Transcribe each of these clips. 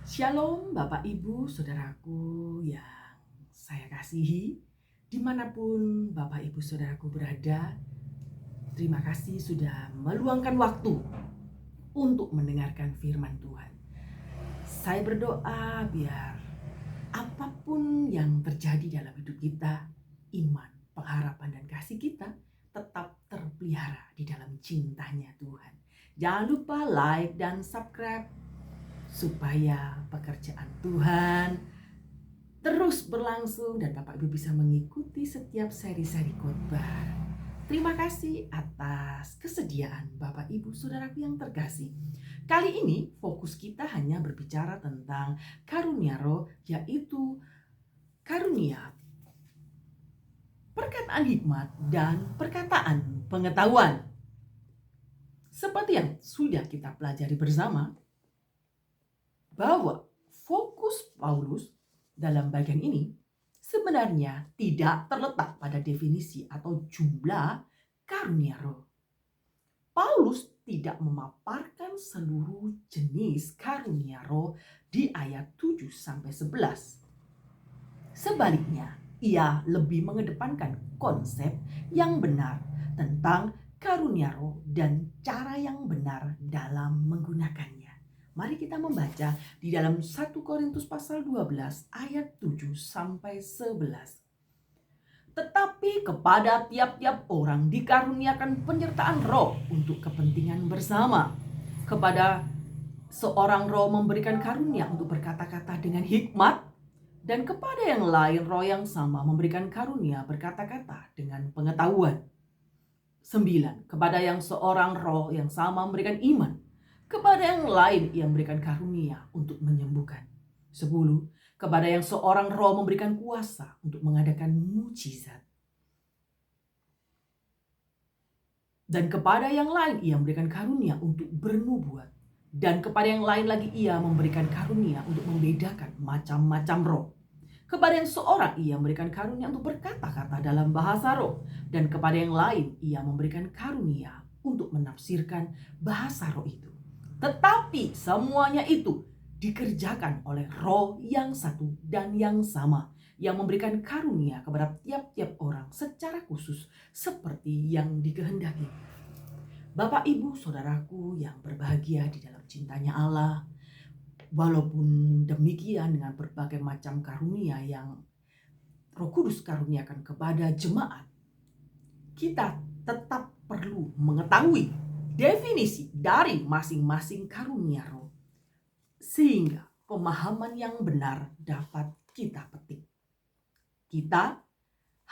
Shalom Bapak Ibu Saudaraku yang saya kasihi, dimanapun Bapak Ibu Saudaraku berada. Terima kasih sudah meluangkan waktu untuk mendengarkan firman Tuhan. Saya berdoa biar apapun yang terjadi dalam hidup kita, iman, pengharapan dan kasih kita tetap terpelihara di dalam cintanya Tuhan. Jangan lupa like dan subscribe supaya pekerjaan Tuhan terus berlangsung dan Bapak Ibu bisa mengikuti setiap seri-seri khotbah. Terima kasih atas kesediaan Bapak Ibu Saudaraku yang terkasih. Kali ini fokus kita hanya berbicara tentang karunia roh, yaitu karunia perkataan hikmat dan perkataan pengetahuan. Seperti yang sudah kita pelajari bersama, bahwa fokus Paulus dalam bagian ini sebenarnya tidak terletak pada definisi atau jumlah karunia roh. Paulus tidak memaparkan seluruh jenis karunia roh di ayat 7 sampai 11. Sebaliknya, ia lebih mengedepankan konsep yang benar tentang karunia roh dan cara yang benar dalam menggunakannya. Mari kita membaca di dalam 1 Korintus pasal 12 ayat 7 sampai 11. Tetapi kepada tiap-tiap orang dikaruniakan penyertaan roh untuk kepentingan bersama. Kepada seorang roh memberikan karunia untuk berkata-kata dengan hikmat, dan kepada yang lain roh yang sama memberikan karunia berkata-kata dengan pengetahuan. 9. Kepada yang seorang roh yang sama memberikan iman. Kepada yang lain ia memberikan karunia untuk menyembuhkan. 10. Kepada yang seorang roh memberikan kuasa untuk mengadakan mukjizat. Dan kepada yang lain ia memberikan karunia untuk bernubuat. Dan kepada yang lain lagi ia memberikan karunia untuk membedakan macam-macam roh. Kepada yang seorang ia memberikan karunia untuk berkata-kata dalam bahasa roh. Dan kepada yang lain ia memberikan karunia untuk menafsirkan bahasa roh itu. Tetapi semuanya itu dikerjakan oleh roh yang satu dan yang sama, yang memberikan karunia kepada tiap-tiap orang secara khusus seperti yang dikehendaki. Bapak Ibu Saudaraku yang berbahagia di dalam cintanya Allah, walaupun demikian dengan berbagai macam karunia yang Roh Kudus karuniakan kepada jemaat, kita tetap perlu mengetahui definisi dari masing-masing karunia roh, sehingga pemahaman yang benar dapat kita petik. Kita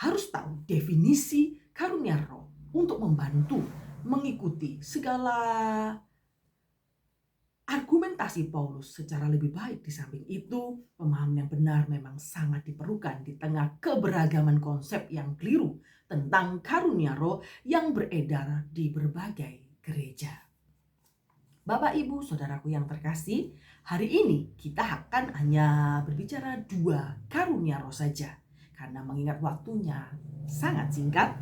harus tahu definisi karunia roh untuk membantu mengikuti segala argumentasi Paulus secara lebih baik. Di samping itu, pemahaman yang benar memang sangat diperlukan di tengah keberagaman konsep yang keliru tentang karunia roh yang beredar di berbagai gereja. Bapak Ibu Saudaraku yang terkasih, hari ini kita akan hanya berbicara 2 karunia roh saja, karena mengingat waktunya sangat singkat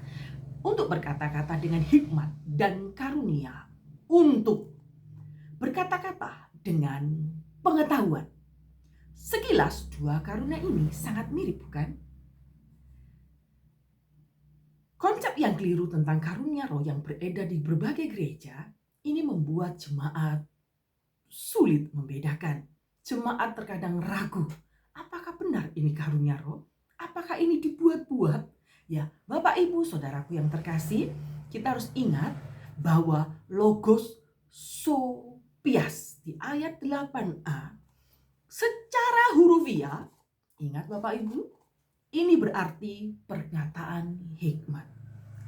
untuk berkata-kata dengan hikmat dan karunia untuk berkata-kata dengan pengetahuan. Sekilas 2 karunia ini sangat mirip, bukan? Konsep yang keliru tentang karunia roh yang beredar di berbagai gereja ini membuat jemaat sulit membedakan. Jemaat terkadang ragu, apakah benar ini karunia roh? Apakah ini dibuat-buat? Ya, Bapak Ibu Saudaraku yang terkasih, kita harus ingat bahwa logos sopias di ayat 8a secara hurufiah, ingat Bapak Ibu, ini berarti perkataan hikmat.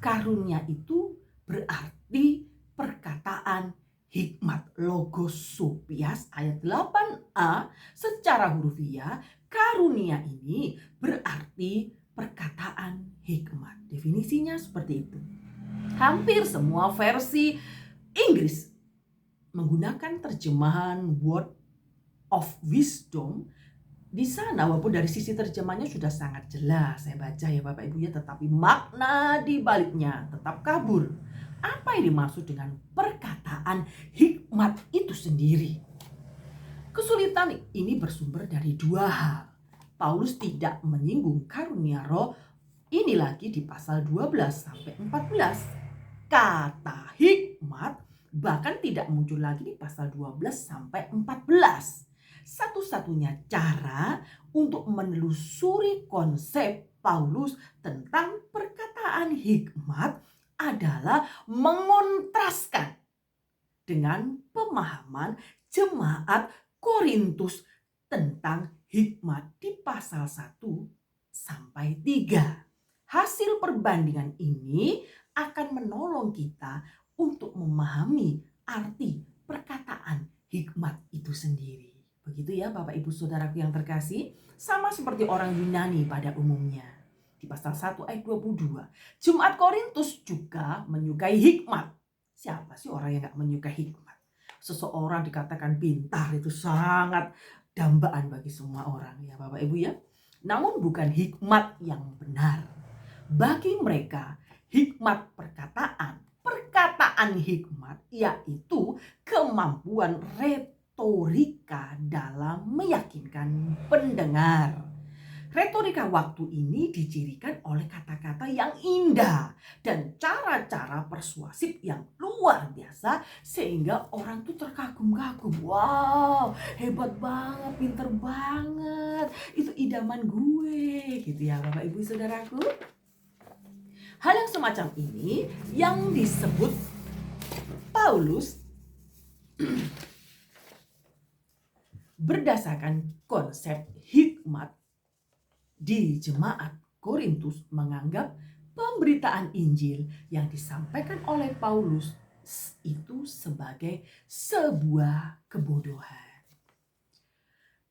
Karunia itu berarti perkataan hikmat. Logos sopias ayat 8a secara hurufiah, karunia ini berarti perkataan hikmat. Definisinya seperti itu. Hampir semua versi Inggris menggunakan terjemahan Word of Wisdom. Di sana walaupun dari sisi terjemahnya sudah sangat jelas saya baca ya Bapak Ibu ya, tetapi makna di baliknya tetap kabur. Apa yang dimaksud dengan perkataan hikmat itu sendiri? Kesulitan ini bersumber dari dua hal. Paulus tidak menyinggung karunia roh ini lagi di pasal 12 sampai 14. Kata hikmat bahkan tidak muncul lagi di pasal 12 sampai 14. Satu-satunya cara untuk menelusuri konsep Paulus tentang perkataan hikmat adalah mengontraskan dengan pemahaman jemaat Korintus tentang hikmat di pasal 1 sampai 3. Hasil perbandingan ini akan menolong kita untuk memahami arti perkataan hikmat itu sendiri. Begitu ya Bapak Ibu Saudaraku yang terkasih, sama seperti orang Yunani pada umumnya. Di pasal 1 ayat 22, jemaat Korintus juga menyukai hikmat. Siapa sih orang yang gak menyukai hikmat? Seseorang dikatakan pintar itu sangat dambaan bagi semua orang ya Bapak Ibu ya. Namun bukan hikmat yang benar. Bagi mereka hikmat perkataan hikmat yaitu kemampuan retorika dalam meyakinkan pendengar. Retorika waktu ini dicirikan oleh kata-kata yang indah dan cara-cara persuasif yang luar biasa sehingga orang tuh terkagum-kagum. Wow, hebat banget, pinter banget. Itu idaman gue gitu ya Bapak Ibu Saudaraku. Hal yang semacam ini yang disebut Paulus berdasarkan konsep hikmat di jemaat Korintus menganggap pemberitaan Injil yang disampaikan oleh Paulus itu sebagai sebuah kebodohan.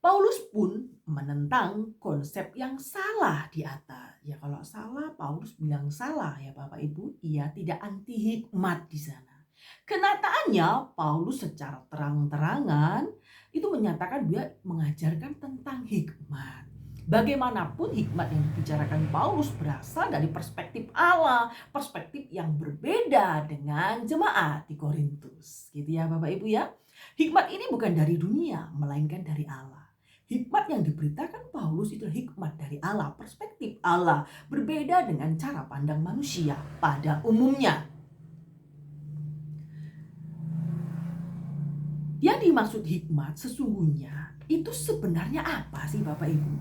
Paulus pun menentang konsep yang salah di atas. Ya kalau salah, Paulus bilang salah ya Bapak Ibu. Ia tidak anti hikmat di sana. Kenyataannya Paulus secara terang-terangan itu menyatakan dia mengajarkan tentang hikmat. Bagaimanapun hikmat yang dibicarakan Paulus berasal dari perspektif Allah, perspektif yang berbeda dengan jemaat di Korintus. Gitu ya Bapak Ibu ya. Hikmat ini bukan dari dunia, melainkan dari Allah. Hikmat yang diberitakan Paulus itu hikmat dari Allah, perspektif Allah, berbeda dengan cara pandang manusia pada umumnya. Yang dimaksud hikmat sesungguhnya itu sebenarnya apa sih Bapak Ibu?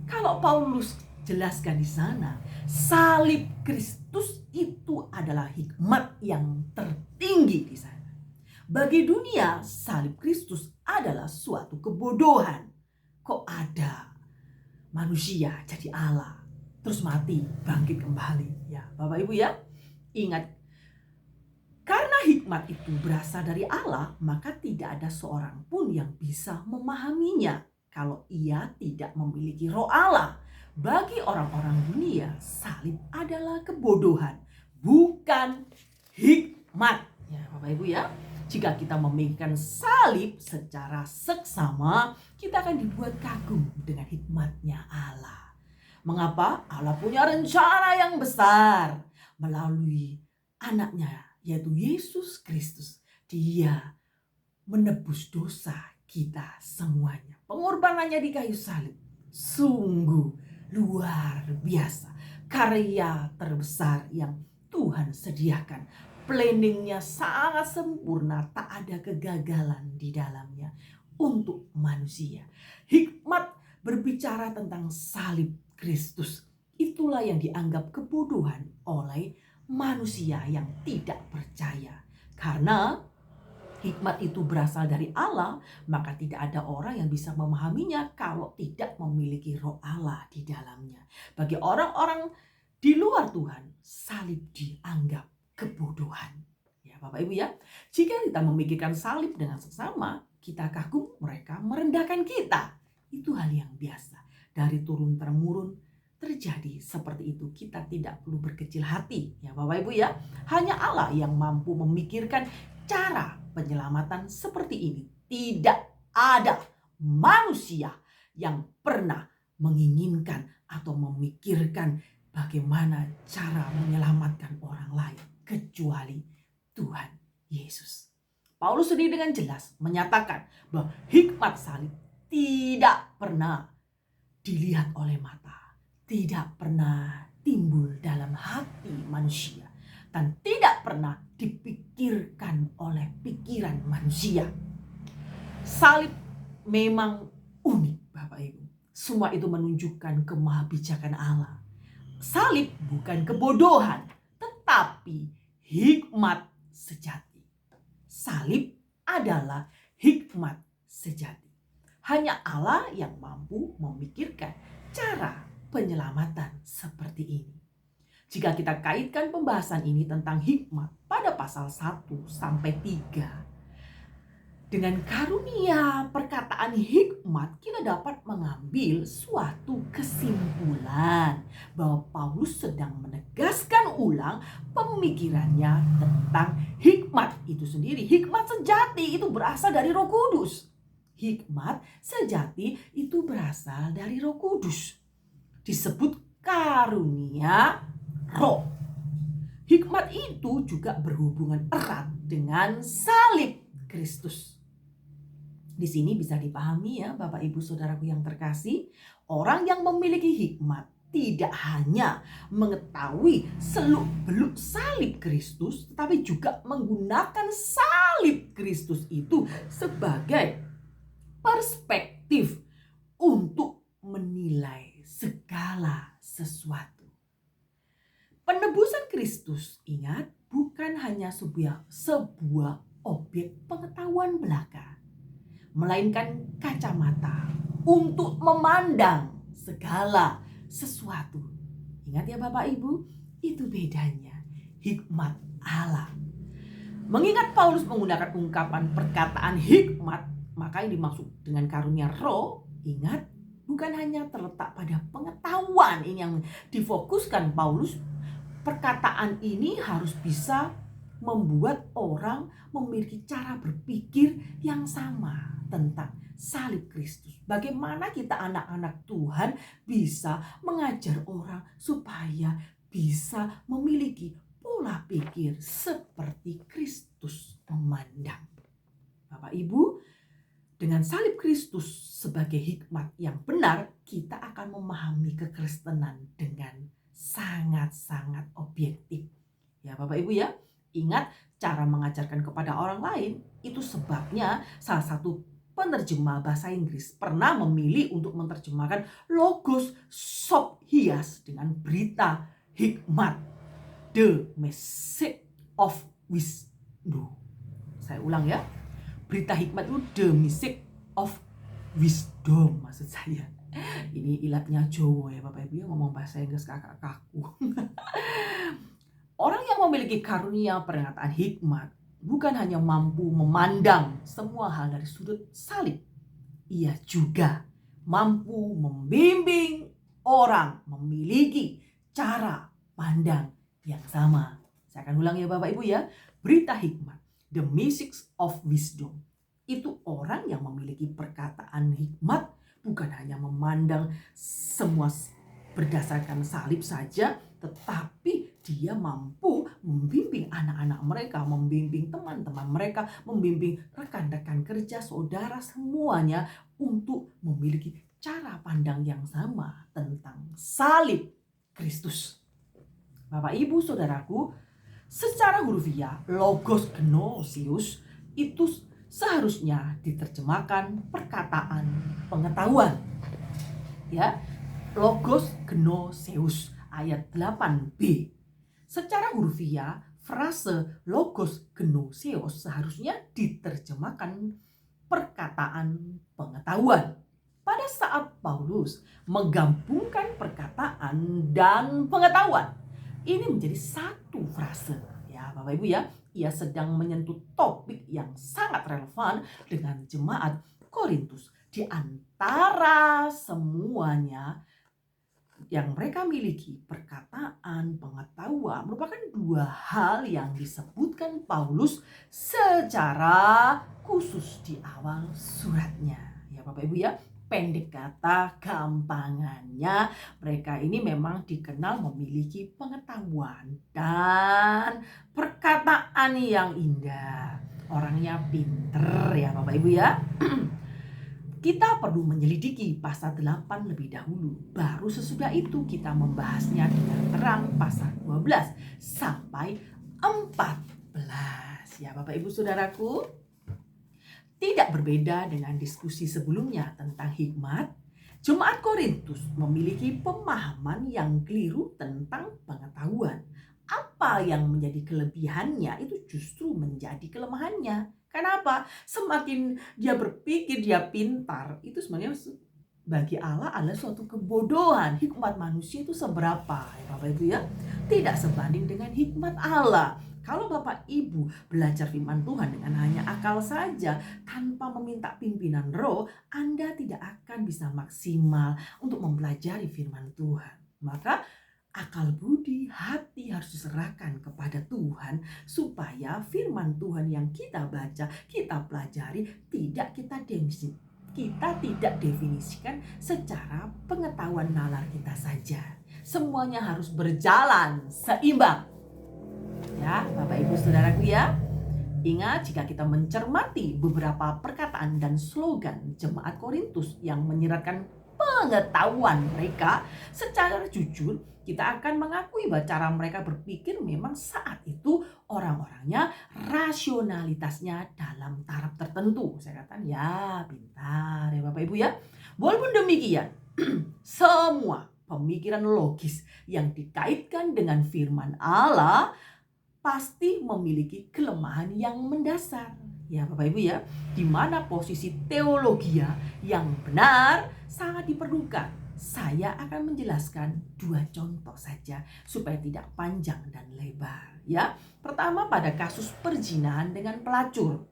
Kalau Paulus jelaskan di sana, salib Kristus itu adalah hikmat yang tertinggi di sana. Bagi dunia, salib Kristus adalah suatu kebodohan. Kok ada manusia jadi Allah, terus mati, bangkit kembali? Ya, Bapak Ibu ya, ingat, karena hikmat itu berasal dari Allah, maka tidak ada seorang pun yang bisa memahaminya kalau ia tidak memiliki roh Allah. Bagi orang-orang dunia, salib adalah kebodohan, bukan hikmat. Ya, Bapak Ibu ya, jika kita memikirkan salib secara seksama, kita akan dibuat kagum dengan hikmatnya Allah. Mengapa? Allah punya rencana yang besar melalui anaknya, yaitu Yesus Kristus. Dia menebus dosa kita semuanya. Pengorbanannya di kayu salib sungguh luar biasa. Karya terbesar yang Tuhan sediakan. Planningnya sangat sempurna, tak ada kegagalan di dalamnya untuk manusia. Hikmat berbicara tentang salib Kristus. Itulah yang dianggap kebodohan oleh manusia yang tidak percaya. Karena hikmat itu berasal dari Allah, maka tidak ada orang yang bisa memahaminya kalau tidak memiliki roh Allah di dalamnya. Bagi orang-orang di luar Tuhan, salib dianggap kebodohan. Ya Bapak Ibu ya, jika kita memikirkan salib dengan sesama, kita kagum, mereka merendahkan kita. Itu hal yang biasa. Dari turun-temurun terjadi seperti itu. Kita tidak perlu berkecil hati ya Bapak Ibu ya. Hanya Allah yang mampu memikirkan cara penyelamatan seperti ini. Tidak ada manusia yang pernah menginginkan atau memikirkan bagaimana cara menyelamatkan orang lain kecuali Tuhan Yesus. Paulus sendiri dengan jelas menyatakan bahwa hikmat salib tidak pernah dilihat oleh mata, tidak pernah timbul dalam hati manusia, dan tidak pernah dipikirkan oleh pikiran manusia. Salib memang unik, Bapak Ibu. Semua itu menunjukkan kemahabijakan Allah. Salib bukan kebodohan, tetapi hikmat sejati. Salib adalah hikmat sejati. Hanya Allah yang mampu memikirkan cara penyelamatan seperti ini. Jika kita kaitkan pembahasan ini tentang hikmat pada pasal 1 sampai 3, dengan karunia perkataan hikmat, kita dapat mengambil suatu kesimpulan bahwa Paulus sedang menegaskan ulang pemikirannya tentang hikmat itu sendiri. Hikmat sejati itu berasal dari Roh Kudus. Hikmat sejati itu berasal dari Roh Kudus. Disebut karunia Roh. Hikmat itu juga berhubungan erat dengan salib Kristus. Di sini bisa dipahami ya Bapak Ibu Saudaraku yang terkasih, orang yang memiliki hikmat tidak hanya mengetahui seluk-beluk salib Kristus, tetapi juga menggunakan salib Kristus itu sebagai perspektif untuk menilai segala sesuatu. Penebusan Kristus, ingat, bukan hanya sebuah objek pengetahuan belaka, melainkan kacamata untuk memandang segala sesuatu. Ingat ya Bapak Ibu, itu bedanya hikmat Allah. Mengingat Paulus menggunakan ungkapan perkataan hikmat, maka yang dimaksud dengan karunia Roh, ingat, bukan hanya terletak pada pengetahuan. Ini yang difokuskan Paulus. Perkataan ini harus bisa membuat orang memiliki cara berpikir yang sama tentang salib Kristus. Bagaimana kita anak-anak Tuhan bisa mengajar orang supaya bisa memiliki pola pikir seperti Kristus memandang. Bapak Ibu, dengan salib Kristus sebagai hikmat yang benar, kita akan memahami kekristenan dengan sangat-sangat objektif. Ya Bapak Ibu ya, ingat cara mengajarkan kepada orang lain itu sebabnya salah satu penerjemah bahasa Inggris pernah memilih untuk menerjemahkan logos Sophia dengan berita hikmat, the message of wisdom. Saya ulang ya, berita hikmat itu the message of wisdom maksud saya. Ini ilatnya Jawa ya Bapak Ibu, ngomong bahasa Inggris kakak kaku. Orang yang memiliki karunia perkataan hikmat bukan hanya mampu memandang semua hal dari sudut salib, ia juga mampu membimbing orang memiliki cara pandang yang sama. Saya akan ulang ya Bapak Ibu ya. Berita hikmat, the message of wisdom, itu orang yang memiliki perkataan hikmat bukan hanya memandang semua berdasarkan salib saja, tetapi dia mampu membimbing anak-anak mereka, membimbing teman-teman mereka, membimbing rekan-rekan kerja, saudara, semuanya untuk memiliki cara pandang yang sama tentang salib Kristus. Bapak Ibu Saudaraku, secara hurufiah logos gnoseus itu seharusnya diterjemahkan perkataan pengetahuan. Ya, logos gnoseus ayat 8b. Secara hurufiah, frase logos gnoseus seharusnya diterjemahkan perkataan pengetahuan. Pada saat Paulus menggabungkan perkataan dan pengetahuan, ini menjadi satu frase. Ya, Bapak Ibu ya, ia sedang menyentuh topik yang sangat relevan dengan jemaat Korintus. Di antara semuanya yang mereka miliki, perkataan, pengetahuan merupakan dua hal yang disebutkan Paulus secara khusus di awal suratnya. Ya Bapak Ibu ya, pendek kata gampangannya, mereka ini memang dikenal memiliki pengetahuan dan perkataan yang indah. orangnya pinter ya Bapak Ibu ya. Kita perlu menyelidiki pasal 8 lebih dahulu. Baru sesudah itu kita membahasnya dengan terang pasal 12 sampai 14. Ya Bapak Ibu Saudaraku, tidak berbeda dengan diskusi sebelumnya tentang hikmat, Jemaat Korintus memiliki pemahaman yang keliru tentang pengetahuan. Apa yang menjadi kelebihannya itu justru menjadi kelemahannya. Kenapa? Semakin dia berpikir dia pintar, itu sebenarnya bagi Allah adalah suatu kebodohan. Hikmat manusia itu seberapa ya Bapak Ibu ya? Tidak sebanding dengan hikmat Allah. Kalau Bapak Ibu belajar firman Tuhan dengan hanya akal saja tanpa meminta pimpinan roh, Anda tidak akan bisa maksimal untuk mempelajari firman Tuhan. Maka akal budi hati harus diserahkan kepada Tuhan supaya firman Tuhan yang kita baca, kita pelajari tidak kita tidak definisikan secara pengetahuan nalar kita saja. Semuanya harus berjalan seimbang. Ya, Bapak Ibu Saudaraku ya. Ingat, jika kita mencermati beberapa perkataan dan slogan jemaat Korintus yang menyiratkan pengetahuan mereka secara jujur, kita akan mengakui bahwa cara mereka berpikir memang saat itu orang-orangnya rasionalitasnya dalam taraf tertentu. Saya katakan ya pintar ya Bapak Ibu ya. Walaupun demikian, semua pemikiran logis yang dikaitkan dengan firman Allah pasti memiliki kelemahan yang mendasar. Ya Bapak Ibu ya, di mana posisi teologia yang benar sangat diperlukan. Saya akan menjelaskan 2 contoh saja supaya tidak panjang dan lebar ya. Pertama pada kasus perzinahan dengan pelacur.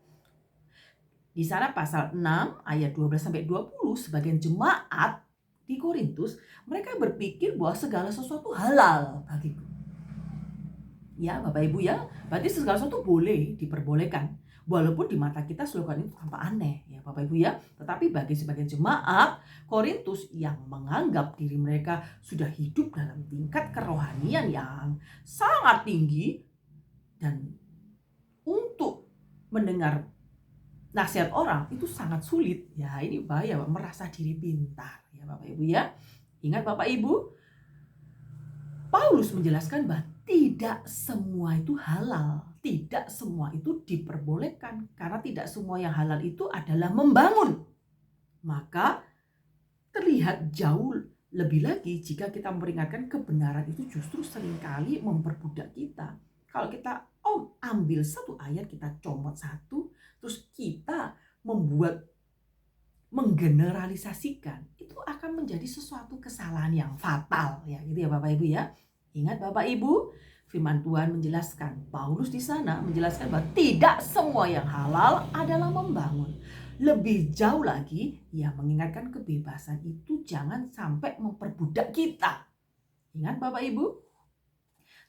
Di sana pasal 6 ayat 12 sampai 20 sebagian jemaat di Korintus mereka berpikir bahwa segala sesuatu halal bagiku. Ya Bapak Ibu ya, berarti segala sesuatu boleh diperbolehkan. Walaupun di mata kita slogan itu tampak aneh ya Bapak Ibu ya. Tetapi bagi sebagian jemaat Korintus yang menganggap diri mereka sudah hidup dalam tingkat kerohanian yang sangat tinggi, dan untuk mendengar nasihat orang itu sangat sulit. Ya ini bahaya, merasa diri pintar ya Bapak Ibu ya. Ingat Bapak Ibu, Paulus menjelaskan bahwa tidak semua itu halal, tidak semua itu diperbolehkan, karena tidak semua yang halal itu adalah membangun. Maka terlihat jauh lebih lagi jika kita memperingatkan kebenaran itu justru seringkali memperbudak kita. Kalau kita ambil satu ayat, kita comot satu, terus kita menggeneralisasikan, itu akan menjadi sesuatu kesalahan yang fatal ya, gitu ya Bapak Ibu ya. Ingat Bapak Ibu, firman Tuhan menjelaskan, Paulus di sana menjelaskan bahwa tidak semua yang halal adalah membangun. Lebih jauh lagi, ia mengingatkan kebebasan itu jangan sampai memperbudak kita. Ingat Bapak Ibu,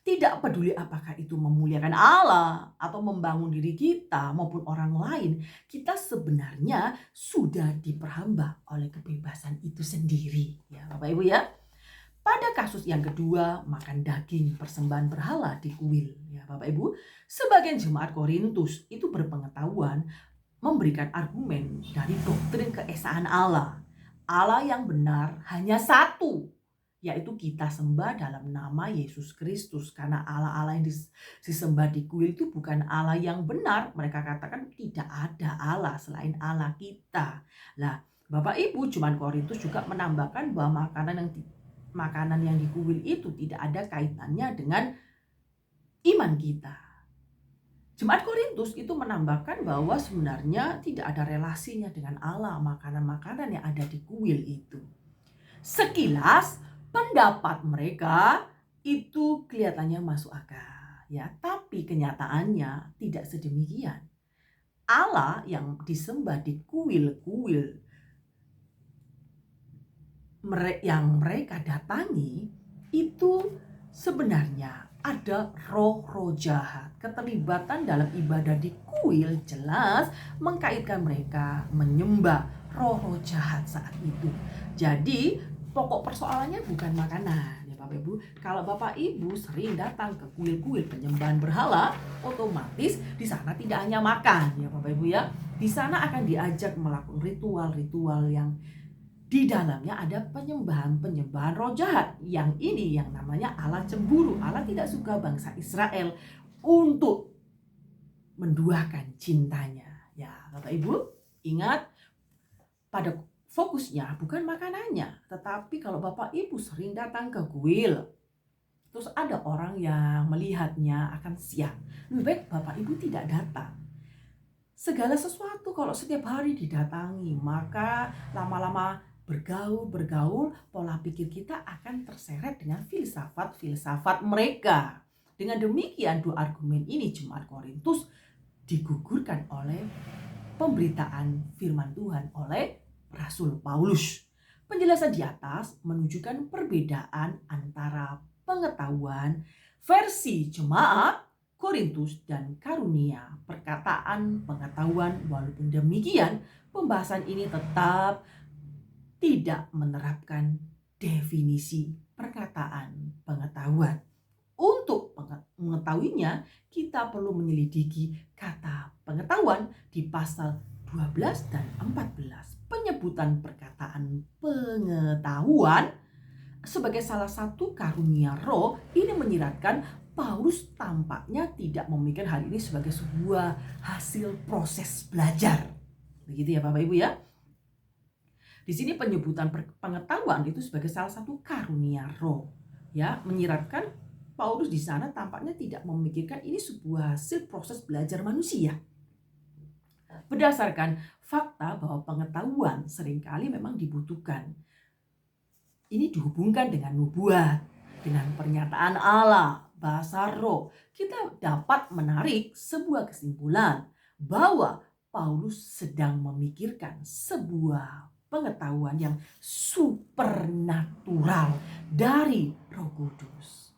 tidak peduli apakah itu memuliakan Allah atau membangun diri kita maupun orang lain, kita sebenarnya sudah diperhamba oleh kebebasan itu sendiri. Ya Bapak Ibu ya. Pada kasus yang kedua, makan daging persembahan berhala di kuil. Ya Bapak Ibu, sebagian jemaat Korintus itu berpengetahuan memberikan argumen dari doktrin keesaan Allah. Allah yang benar hanya satu, yaitu kita sembah dalam nama Yesus Kristus. Karena Allah-Allah yang disembah di kuil itu bukan Allah yang benar. Mereka katakan tidak ada Allah selain Allah kita. Nah, Bapak Ibu, jemaat Korintus juga menambahkan bahwa makanan yang di kuil itu tidak ada kaitannya dengan iman kita. Jemaat Korintus itu menambahkan bahwa sebenarnya tidak ada relasinya dengan Allah, makanan-makanan yang ada di kuil itu. Sekilas pendapat mereka itu kelihatannya masuk akal ya, tapi kenyataannya tidak sedemikian. Allah yang disembah di kuil-kuil yang mereka datangi itu sebenarnya ada roh-roh jahat. Keterlibatan dalam ibadah di kuil jelas mengkaitkan mereka menyembah roh-roh jahat saat itu. Jadi pokok persoalannya bukan makanan ya Bapak Ibu. Kalau Bapak Ibu sering datang ke kuil-kuil penyembahan berhala, otomatis di sana tidak hanya makan ya Bapak Ibu ya. Di sana akan diajak melakukan ritual-ritual yang di dalamnya ada penyembahan roh jahat. Yang ini yang namanya Allah cemburu. Allah tidak suka bangsa Israel untuk menduakan cintanya. Ya, Bapak Ibu, ingat pada fokusnya bukan makanannya, tetapi kalau Bapak Ibu sering datang ke kuil, terus ada orang yang melihatnya akan siang, lebih baik Bapak Ibu tidak datang. Segala sesuatu kalau setiap hari didatangi, maka lama-lama bergaul, pola pikir kita akan terseret dengan filsafat mereka. Dengan demikian, dua argumen ini Jemaat Korintus digugurkan oleh pemberitaan firman Tuhan oleh Rasul Paulus. Penjelasan di atas menunjukkan perbedaan antara pengetahuan versi jemaat Korintus dan karunia perkataan pengetahuan. Walaupun demikian, pembahasan ini tetap tidak menerapkan definisi perkataan pengetahuan. Untuk mengetahuinya, kita perlu menyelidiki kata pengetahuan di pasal 12 dan 14. Penyebutan perkataan pengetahuan sebagai salah satu karunia roh ini menyiratkan Paulus tampaknya tidak memikirkan hal ini sebagai sebuah hasil proses belajar. Begitu ya Bapak Ibu ya. Di sini penyebutan pengetahuan itu sebagai salah satu karunia roh, ya, menyiratkan Paulus di sana tampaknya tidak memikirkan ini sebuah hasil proses belajar manusia. Berdasarkan fakta bahwa pengetahuan seringkali memang dibutuhkan. Ini dihubungkan dengan nubuat, dengan pernyataan Allah, bahasa roh. Kita dapat menarik sebuah kesimpulan bahwa Paulus sedang memikirkan sebuah pengetahuan yang supernatural dari Roh Kudus.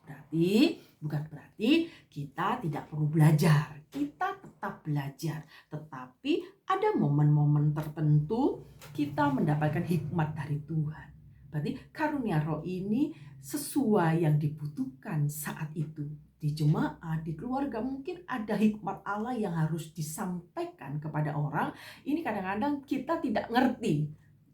Bukan berarti kita tidak perlu belajar. Kita tetap belajar, tetapi ada momen-momen tertentu kita mendapatkan hikmat dari Tuhan. Berarti karunia roh ini sesuai yang dibutuhkan saat itu. Di jemaat, di keluarga mungkin ada hikmat Allah yang harus disampaikan kepada orang. Ini kadang-kadang kita tidak ngerti.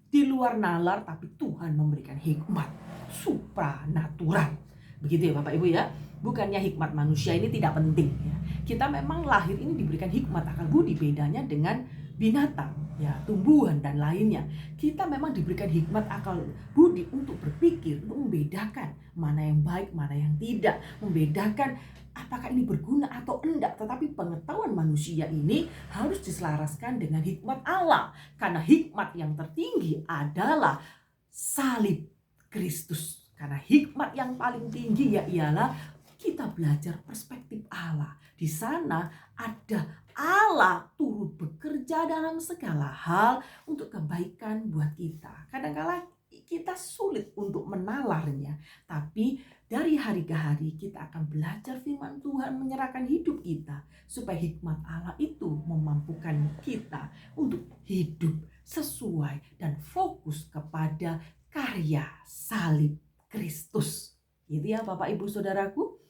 Di luar nalar, tapi Tuhan memberikan hikmat supranatural. Begitu ya Bapak Ibu ya. Bukannya hikmat manusia ini tidak penting ya. Kita memang lahir ini diberikan hikmat akal budi, bedanya dengan binatang ya, tumbuhan dan lainnya. Kita memang diberikan hikmat akal budi untuk berpikir, untuk membedakan mana yang baik, mana yang tidak, membedakan apakah ini berguna atau enggak. Tetapi pengetahuan manusia ini harus diselaraskan dengan hikmat Allah, karena hikmat yang tertinggi adalah salib Kristus. Karena hikmat yang paling tinggi ya ialah kita belajar perspektif Allah. Di sana ada Allah turut bekerja dalam segala hal untuk kebaikan buat kita. Kadang-kala kita sulit untuk menalarnya, tapi dari hari ke hari kita akan belajar firman Tuhan, menyerahkan hidup kita supaya hikmat Allah itu memampukan kita untuk hidup sesuai dan fokus kepada karya salib Kristus. Gitu ya Bapak Ibu Saudaraku.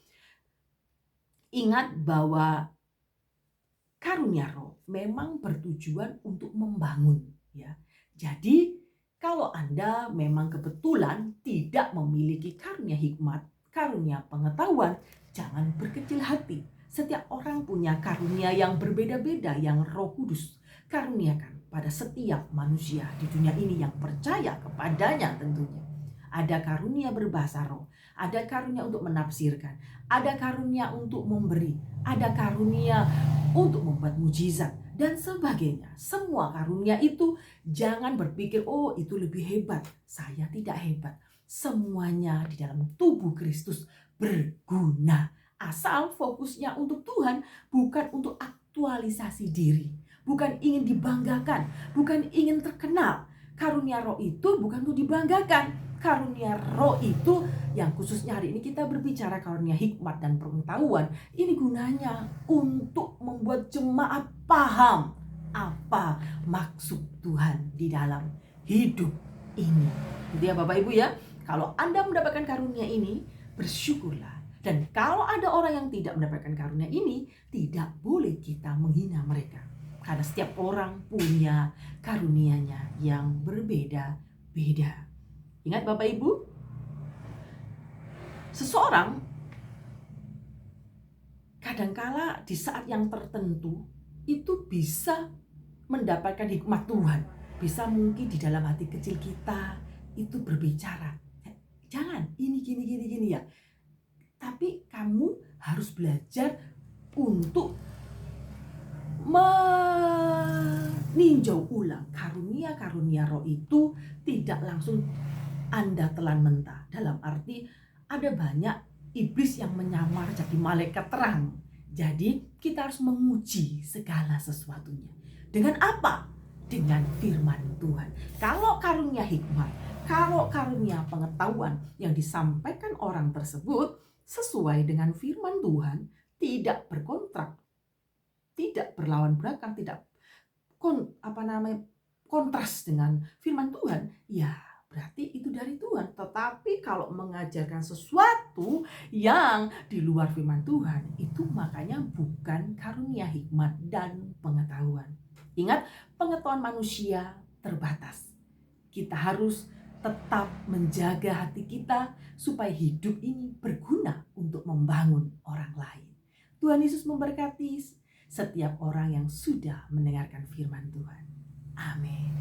Ingat bahwa karunia roh memang bertujuan untuk membangun ya. Jadi kalau Anda memang kebetulan tidak memiliki karunia hikmat, karunia pengetahuan, jangan berkecil hati. Setiap orang punya karunia yang berbeda-beda yang Roh Kudus karuniakan pada setiap manusia di dunia ini yang percaya kepadanya tentunya. Ada karunia berbahasa roh, ada karunia untuk menafsirkan, ada karunia untuk memberi, ada karunia untuk membuat mujizat dan sebagainya. Semua karunia itu jangan berpikir, oh itu lebih hebat. Saya tidak hebat. Semuanya di dalam tubuh Kristus berguna. Asal fokusnya untuk Tuhan, bukan untuk aktualisasi diri. Bukan ingin dibanggakan, bukan ingin terkenal. Karunia roh itu bukan untuk dibanggakan. Karunia roh itu yang khususnya hari ini kita berbicara karunia hikmat dan pengetahuan. Ini gunanya untuk membuat jemaat paham apa maksud Tuhan di dalam hidup ini. Gitu ya Bapak Ibu ya. Kalau Anda mendapatkan karunia ini, bersyukurlah. Dan kalau ada orang yang tidak mendapatkan karunia ini, tidak boleh kita menghina mereka. Karena setiap orang punya karunia-Nya yang berbeda-beda. Ingat Bapak Ibu, seseorang kadangkala di saat yang tertentu itu bisa mendapatkan hikmat Tuhan. Bisa mungkin di dalam hati kecil kita itu berbicara, jangan ini gini ya. Tapi kamu harus belajar untuk meninjau ulang karunia-karunia roh itu tidak langsung Anda telan mentah. Dalam arti ada banyak iblis yang menyamar jadi malaikat terang. Jadi kita harus menguji segala sesuatunya. Dengan apa? Dengan firman Tuhan. Kalau karunia hikmat, kalau karunia pengetahuan yang disampaikan orang tersebut sesuai dengan firman Tuhan, tidak berkontrak, tidak berlawan belakang, tidak kontras dengan firman Tuhan, ya berarti itu dari Tuhan. Tetapi kalau mengajarkan sesuatu yang di luar firman Tuhan, itu makanya bukan karunia hikmat dan pengetahuan. Ingat, pengetahuan manusia terbatas. Kita harus tetap menjaga hati kita supaya hidup ini berguna untuk membangun orang lain. Tuhan Yesus memberkati setiap orang yang sudah mendengarkan firman Tuhan. Amin.